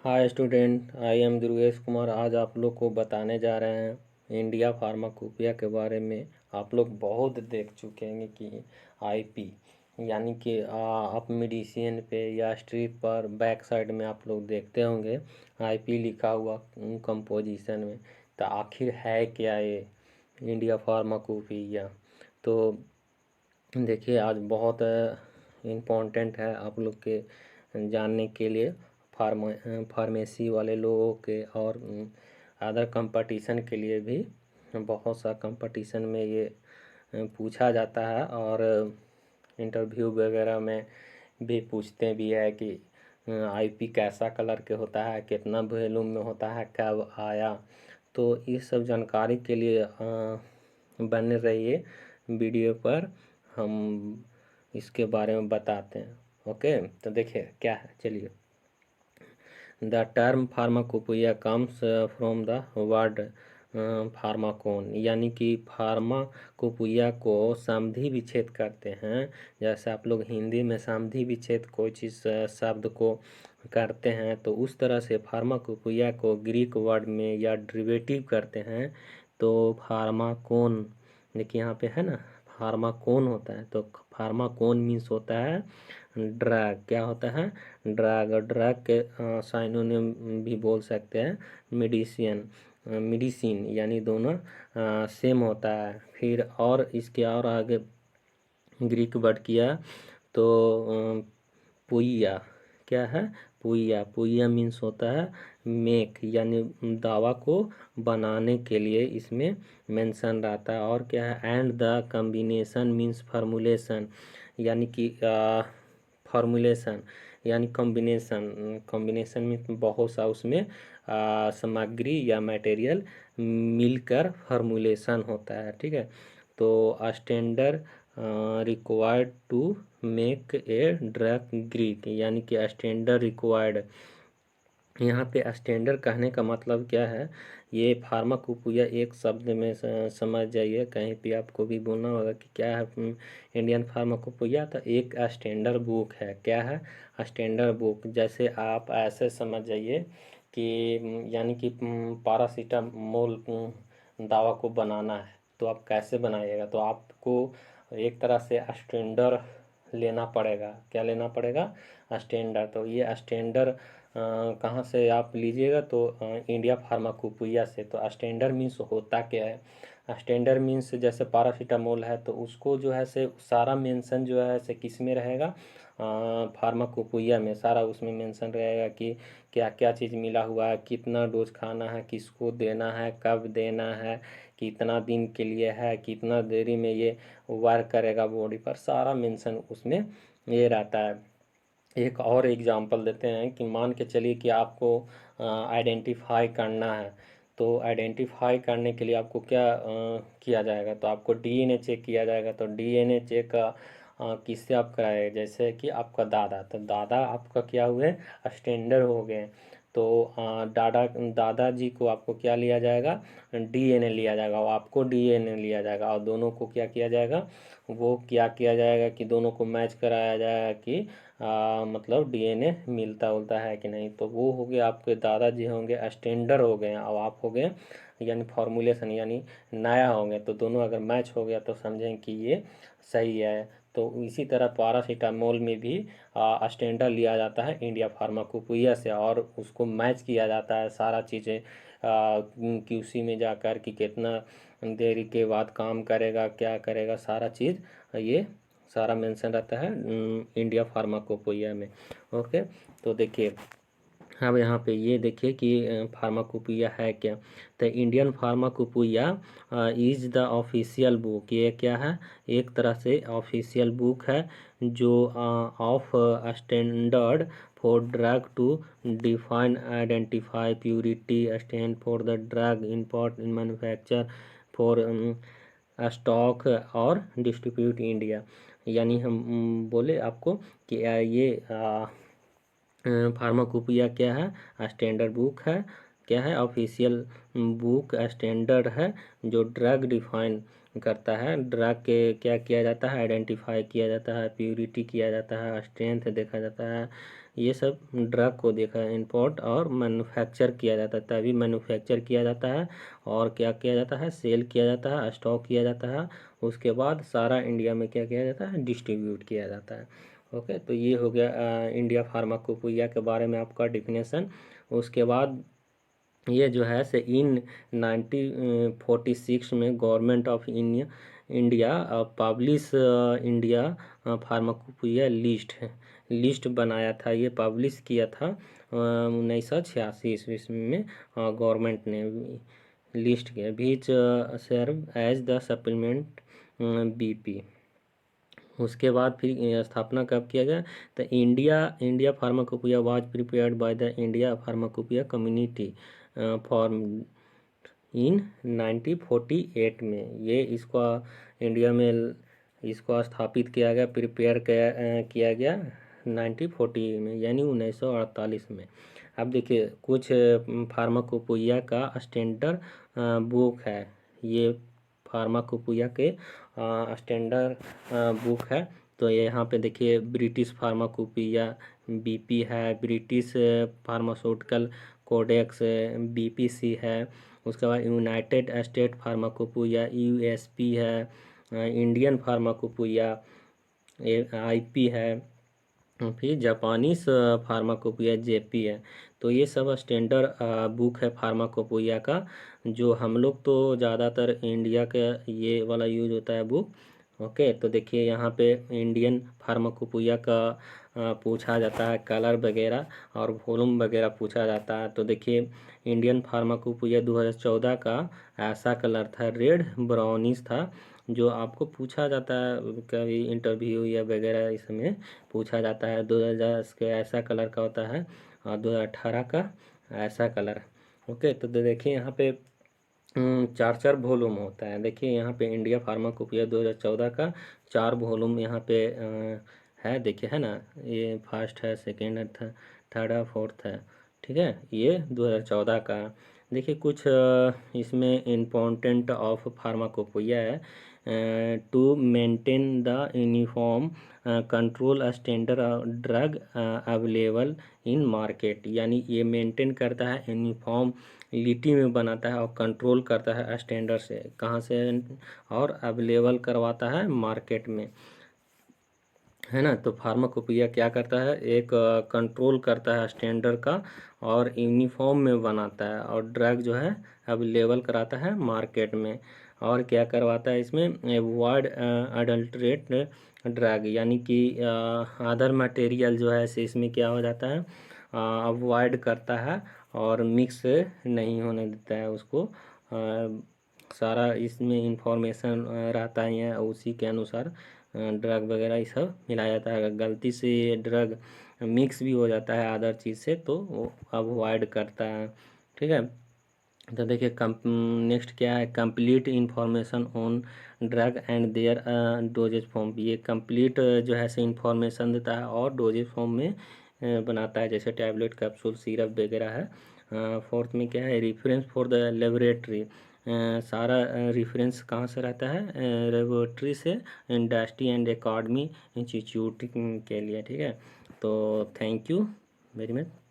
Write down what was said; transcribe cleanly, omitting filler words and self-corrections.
Hi student, I am Durgesh Kumar. आज आप लोग को बताने जा रहे हैं इंडिया फार्माकोपिया के बारे में। आप लोग बहुत देख चुके हैं कि आईपी यानी कि आप मेडिसिन पे या स्ट्रीट पर बैक साइड में आप लोग देखते होंगे आईपी लिखा हुआ कंपोजिशन में। तो आखिर है क्या ये इंडिया फार्माकोपिया? तो देखिए, आज बहुत इम्पोर्टेंट है आप लोग के जानने के लिए। फार्मेसी वाले लोगों के और अदर कंपटीशन के लिए भी बहुत सा कंपटीशन में ये पूछा जाता है और इंटरव्यू वगैरह में भी पूछते भी है कि आईपी कैसा कलर के होता है, कितना वॉल्यूम में होता है, कब आया। तो ये सब जानकारी के लिए बने रहिए वीडियो पर। हम इसके बारे में बताते हैं। ओके, तो देखिए क्या है, चलिए। The term pharmacopoeia comes from the word pharmakon, यानी कि फार्माकोपोइया को समधि विच्छेद करते हैं। जैसे आप लोग हिंदी में समधि विच्छेद कोई चीज़ शब्द को करते हैं, तो उस तरह से फार्माकोपोइया को ग्रीक वर्ड में या डेरिवेटिव करते हैं तो फार्माकोन। देखिए यहाँ पे है ना, फार्माकोन होता है। तो फार्माकोन मीन्स होता है ड्रग। क्या होता है? ड्रग। और ड्रग के साइनोनिम भी बोल सकते हैं मेडिसिन। मेडिसिन यानी दोनों सेम होता है। फिर और इसके और आगे ग्रीक वर्ड किया तो पुइया। क्या है? पुइया। पुइया मीन्स होता है मेक, यानी दवा को बनाने के लिए इसमें मेंशन रहता है। और क्या है? And the combination means formulation, यानी कि फार्मूलेशन यानी कॉम्बिनेशन। कॉम्बिनेशन में बहुत सा उसमें सामग्री या मटेरियल मिलकर फार्मूलेशन होता है। ठीक है। तो standard required to make a drug Greek, यानी कि स्टैंडर्ड रिक्वायर्ड। यहाँ पे स्टैंडर्ड कहने का मतलब क्या है? ये फार्माकोपोइया एक शब्द में समझ जाइए। कहीं भी आपको भी बोलना होगा कि क्या है इंडियन फार्माकोपोइया, तो एक स्टैंडर्ड बुक है। क्या है? Standard book. जैसे आप ऐसे समझ जाइए कि यानी कि पैरासीटामोल दवा को बनाना है, तो आप कैसे बनाइएगा? तो आपको एक तरह से स्टैंडर्ड लेना पड़ेगा। क्या लेना पड़ेगा? स्टैंडर्ड। तो ये स्टैंडर्ड कहाँ से आप लीजिएगा? तो इंडिया फार्माकोपोइया से। तो स्टैंडर्ड मीन्स होता क्या है? स्टैंडर्ड मीन्स जैसे पैरासीटामोल है, तो उसको जो है से सारा मेंशन जो है से किस में रहेगा? फार्माकोपोइया में सारा उसमें मेंशन रहेगा कि क्या क्या चीज़ मिला हुआ है, कितना डोज खाना है, किसको देना है, कब देना है, कितना दिन के लिए है, कितना देरी में ये वर्क करेगा बॉडी पर, सारा मेंशन उसमें ये रहता है। एक और एग्जांपल देते हैं कि मान के चलिए कि आपको आइडेंटिफाई करना है। तो आइडेंटिफाई करने के लिए आपको क्या किया जाएगा? तो आपको डीएनए चेक किया जाएगा। तो डीएनए चेक किससे आप कराएंगे? जैसे कि आपका दादा, तो दादा आपका क्या हुए? स्टैंडर्ड हो गए। तो दादाजी को आपको क्या लिया जाएगा? डीएनए लिया जाएगा, और आपको डीएनए लिया जाएगा, और दोनों को क्या किया जाएगा? वो क्या किया जाएगा कि दोनों को मैच कराया जाएगा कि मतलब डीएनए मिलता उलता है कि नहीं। तो वो हो गया, आपके दादाजी होंगे स्टैंडर्ड हो गए, और आप हो गए यानी फॉर्मुलेशन यानी नया होंगे। तो दोनों अगर मैच हो गया तो समझें कि ये सही है। तो इसी तरह पैरासीटामोल में भी स्टैंडर्ड लिया जाता है इंडिया फार्माकोपोइया से, और उसको मैच किया जाता है सारा चीज़ें क्यूसी में जाकर कि कितना देरी के बाद काम करेगा, क्या करेगा, सारा चीज़ ये सारा मेंशन रहता है इंडिया फार्माकोपोइया में। ओके, तो देखिए अब यहाँ पे ये देखिए कि फार्माकोपोइया है क्या। तो Indian pharmacopoeia is the official book. ये क्या है? एक तरह से ऑफिशियल बुक है जो of standard for drug to define, identify, purity, stand for the drug, import, in manufacture, for stock और डिस्ट्रीब्यूट इंडिया। यानी हम बोले आपको कि ये फार्माकोपिया क्या है? स्टैंडर्ड बुक है। क्या है? ऑफिशियल बुक स्टैंडर्ड है जो ड्रग डिफाइन करता है। ड्रग के क्या किया जाता है? आइडेंटिफाई किया जाता है, प्यूरिटी किया जाता है, स्ट्रेंथ देखा जाता है, ये सब ड्रग को देखा है, इंपोर्ट और मैन्युफैक्चर किया जाता है, तभी मैन्युफैक्चर किया जाता है और क्या किया जाता है, सेल किया जाता है, स्टॉक किया जाता है, उसके बाद सारा इंडिया में क्या किया जाता है, डिस्ट्रीब्यूट किया जाता है। ओके, तो ये हो गया इंडिया फार्माकोपिया के बारे में आपका डिफिनेशन। उसके बाद ये जो है से इन 1946 में government of India publish India pharmacopoeia list बनाया था, ये पब्लिश किया था 1986 ईस्वी में गवर्नमेंट ने लिस्ट किया, which serve as the supplement BP. उसके बाद फिर स्थापना कब किया गया, तो India pharmacopoeia was prepared by the India pharmacopoeia community form in 1948 में। ये इसको इंडिया में इसको स्थापित किया गया, प्रिपेयर किया गया 1940 में, यानी 1948 में। अब देखिए कुछ फार्माकोपिया का स्टैंडर्ड बुक है, ये फार्माकोपिया के स्टैंडर्ड बुक है। तो ये यहाँ पे देखिए ब्रिटिश फार्माकोपिया बीपी है, ब्रिटिश फार्मास्यूटिकल कोडेक्स बीपीसी है, उसके बाद यूनाइटेड स्टेट फार्माकोपिया यूएसपी है, इंडियन फार्माकोपिया आईपी है, फिर जापानीस फार्माकोपिया जेपी है। तो ये सब स्टैंडर्ड बुक है फार्माकोपिया का, जो हम लोग तो ज़्यादातर इंडिया का ये वाला यूज होता है बुक। ओके, तो देखिए यहाँ पे इंडियन फार्माकोपिया का पूछा जाता है कलर वगैरह और वॉल्यूम वगैरह पूछा जाता है। तो देखिए इंडियन फार्माकोपिया 2014 का ऐसा कलर था, रेड ब्राउनिश था, जो आपको पूछा जाता है कभी इंटरव्यू या वगैरह इसमें पूछा जाता है। 2010 के ऐसा कलर का होता है और 2018 का ऐसा कलर। ओके, तो देखिए यहाँ पे 4 वॉल्यूम होता है। देखिए यहाँ पे इंडिया फार्माकोपिया 2014 का 4 वॉल्यूम यहाँ पे है, देखिए है ना, ये फर्स्ट है, सेकेंड है, थर्ड है, फोर्थ है, ठीक है, ये 2014 का। देखिए कुछ इसमें इम्पोर्टेंट ऑफ फार्माकोपिया है, to maintain the uniform control standard drug available in market, यानी ये मेंटेन करता है यूनिफॉर्म लिटी में बनाता है और कंट्रोल करता है स्टैंडर्ड से, कहाँ से, और अवेलेबल करवाता है मार्केट में, है ना। तो फार्माकोपिया क्या करता है, एक कंट्रोल करता है स्टैंडर्ड का और यूनिफॉर्म में बनाता है और ड्रग जो है अवेलेबल कराता है मार्केट में। और क्या करवाता है इसमें, अवॉइड अडल्ट्रेट ड्रग, यानी कि अदर मटेरियल जो है इसमें क्या हो जाता है, अवॉइड करता है और मिक्स नहीं होने देता है उसको। सारा इसमें इंफॉर्मेशन रहता है, उसी के अनुसार ड्रग वगैरह ये सब मिलाया जाता है। अगर गलती से ड्रग मिक्स भी हो जाता है अदर चीज़ से तो वो अवॉइड करता है, ठीक है। तो देखिए नेक्स्ट क्या है, complete information on drug and their dosages form. ये कंप्लीट जो है से इंफॉर्मेशन देता है और डोजेज फॉर्म में बनाता है, जैसे टैबलेट, कैप्सूल, सिरप वगैरह है। फोर्थ में क्या है, रेफरेंस फॉर द लेबोरेटरी, सारा रेफरेंस कहाँ से रहता है, लेबोरेटरी से, इंडस्ट्री एंड एकेडमी इंस्टीट्यूट के लिए, ठीक है। तो थैंक यू वेरी मच।